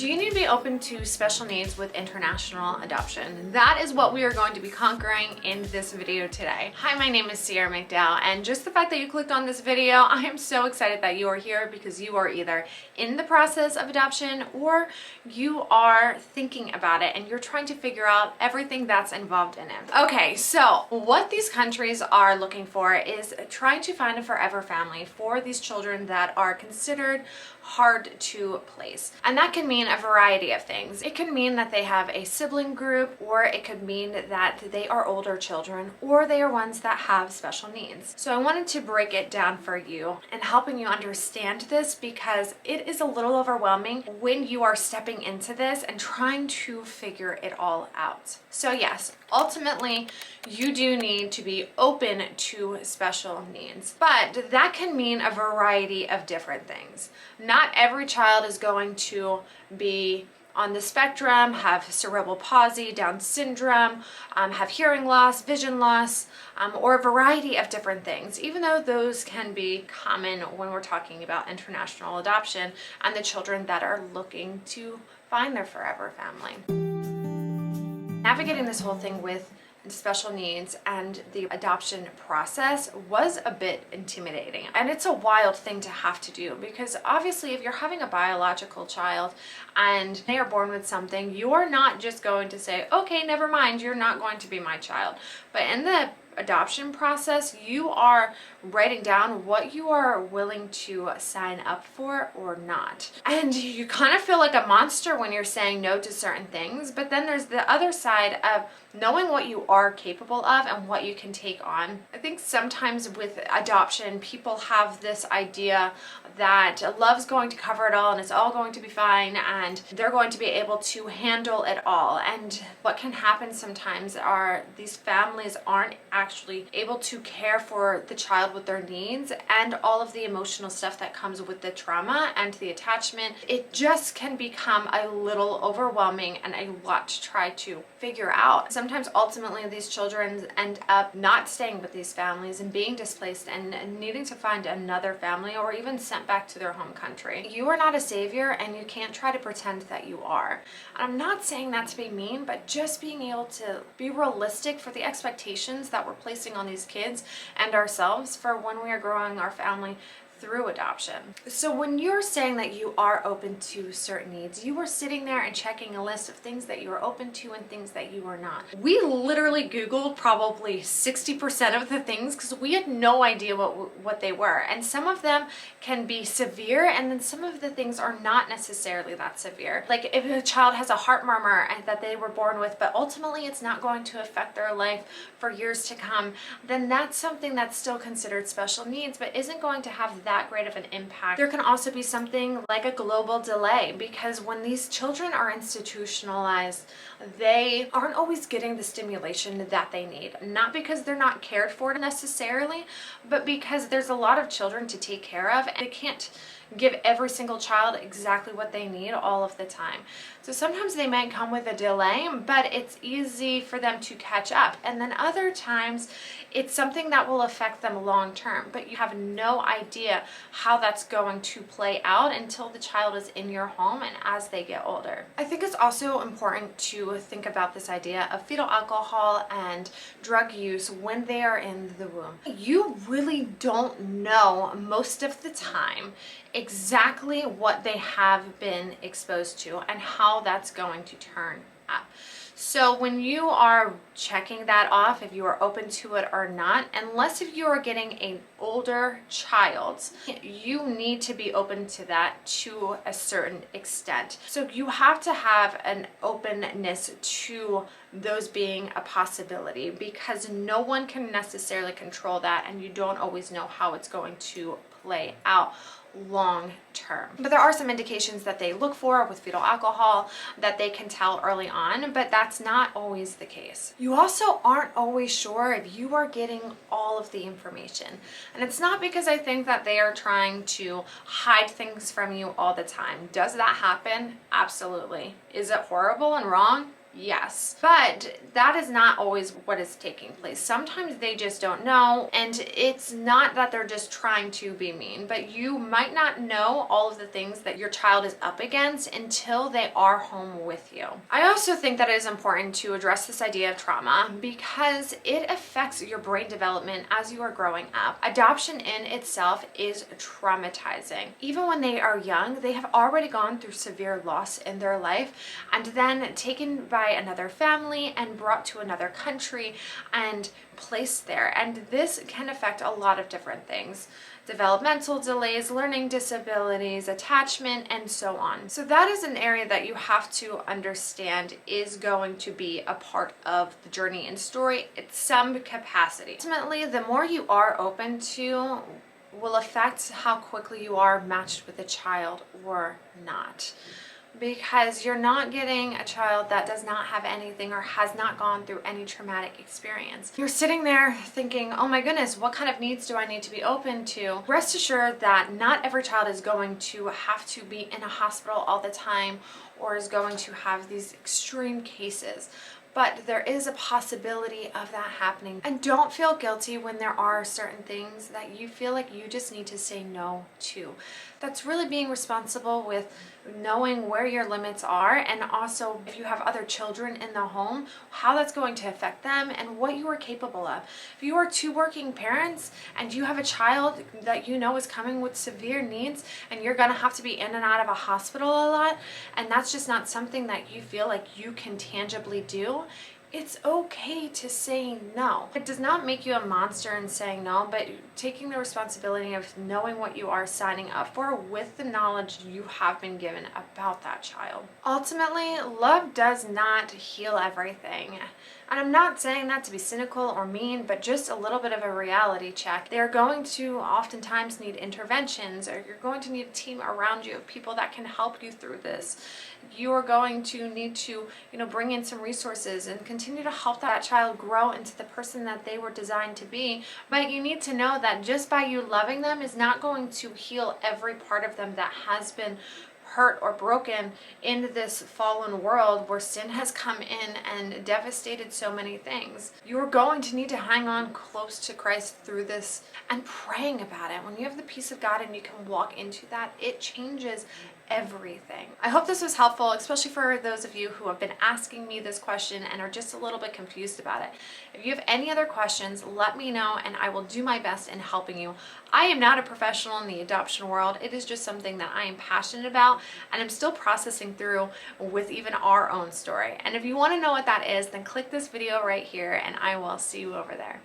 Do you need to be open to special needs with international adoption? That is what we are going to be conquering in this video today. Hi, my name is Sierra McDowell, and just the fact that you clicked on this video, I am so excited that you are here because you are either in the process of adoption or you are thinking about it and you're trying to figure out everything that's involved in it. Okay, so what these countries are looking for is trying to find a forever family for these children that are considered hard to place. And that can mean a variety of things. It can mean that they have a sibling group, or it could mean that they are older children, or they are ones that have special needs. So I wanted to break it down for you and helping you understand this, because it is a little overwhelming when you are stepping into this and trying to figure it all out. So yes, ultimately, you do need to be open to special needs, but that can mean a variety of different things. Not every child is going to be on the spectrum, have cerebral palsy, Down syndrome, have hearing loss, vision loss, or a variety of different things, even though those can be common when we're talking about international adoption and the children that are looking to find their forever family. Navigating this whole thing with special needs and the adoption process was a bit intimidating, and it's a wild thing to have to do, because obviously if you're having a biological child and they are born with something, you're not just going to say, okay, never mind, you're not going to be my child. But in the adoption process, you are writing down what you are willing to sign up for or not. And you kind of feel like a monster when you're saying no to certain things, but then there's the other side of knowing what you are capable of and what you can take on. I think sometimes with adoption, people have this idea that love's going to cover it all and it's all going to be fine and they're going to be able to handle it all. And what can happen sometimes are these families aren't actually able to care for the child with their needs and all of the emotional stuff that comes with the trauma and the attachment. It just can become a little overwhelming and a lot to try to figure out. Sometimes ultimately these children end up not staying with these families and being displaced and needing to find another family or even sent back to their home country. You are not a savior and you can't try to pretend that you are. And I'm not saying that to be mean, but just being able to be realistic for the expectations that we're placing on these kids and ourselves for when we are growing our family through adoption. So when you're saying that you are open to certain needs, you are sitting there and checking a list of things that you are open to and things that you are not. We literally Googled probably 60% of the things because we had no idea what they were. And some of them can be severe, and then some of the things are not necessarily that severe. Like if a child has a heart murmur and that they were born with, but ultimately it's not going to affect their life for years to come, then that's something that's still considered special needs, but isn't going to have that great of an impact. There can also be something like a global delay, because when these children are institutionalized, they aren't always getting the stimulation that they need. Not because they're not cared for necessarily, but because there's a lot of children to take care of and they can't give every single child exactly what they need all of the time. So sometimes they might come with a delay, but it's easy for them to catch up. And then other times it's something that will affect them long term, but you have no idea how that's going to play out until the child is in your home and as they get older. I think it's also important to think about this idea of fetal alcohol and drug use when they are in the womb. You really don't know most of the time exactly what they have been exposed to and how that's going to turn out. So when you are checking that off, if you are open to it or not, unless if you are getting an older child, you need to be open to that to a certain extent. So you have to have an openness to those being a possibility, because no one can necessarily control that and you don't always know how it's going to play out long term. But there are some indications that they look for with fetal alcohol that they can tell early on, but that's not always the case. You also aren't always sure if you are getting all of the information. And it's not because I think that they are trying to hide things from you all the time. Does that happen? Absolutely. Is it horrible and wrong? Yes, but that is not always what is taking place. Sometimes they just don't know, and it's not that they're just trying to be mean, but you might not know all of the things that your child is up against until they are home with you. I also think that it is important to address this idea of trauma because it affects your brain development as you are growing up. Adoption in itself is traumatizing. Even when they are young, they have already gone through severe loss in their life and then taken by another family and brought to another country and placed there. And this can affect a lot of different things: developmental delays, learning disabilities, attachment, and so on. So that is an area that you have to understand is going to be a part of the journey and story at some capacity. Ultimately, the more you are open to will affect how quickly you are matched with a child or not. Because you're not getting a child that does not have anything or has not gone through any traumatic experience. You're sitting there thinking, oh my goodness, what kind of needs do I need to be open to? Rest assured that not every child is going to have to be in a hospital all the time or is going to have these extreme cases. But there is a possibility of that happening. And don't feel guilty when there are certain things that you feel like you just need to say no to. That's really being responsible with knowing where your limits are, and also if you have other children in the home, how that's going to affect them and what you are capable of. If you are two working parents and you have a child that you know is coming with severe needs and you're gonna have to be in and out of a hospital a lot, and that's just not something that you feel like you can tangibly do, it's okay to say no. It does not make you a monster in saying no, but taking the responsibility of knowing what you are signing up for with the knowledge you have been given about that child. Ultimately, love does not heal everything. And I'm not saying that to be cynical or mean, but just a little bit of a reality check. They're going to oftentimes need interventions, or you're going to need a team around you of people that can help you through this. You are going to need to, bring in some resources and continue to help that child grow into the person that they were designed to be. But you need to know that just by you loving them is not going to heal every part of them that has been hurt or broken in this fallen world where sin has come in and devastated so many things. You're going to need to hang on close to Christ through this and praying about it. When you have the peace of God and you can walk into that, it changes everything. I hope this was helpful, especially for those of you who have been asking me this question and are just a little bit confused about it. If you have any other questions, let me know and I will do my best in helping you. I am not a professional in the adoption world. It is just something that I am passionate about and I'm still processing through with even our own story. And if you want to know what that is, then click this video right here and I will see you over there.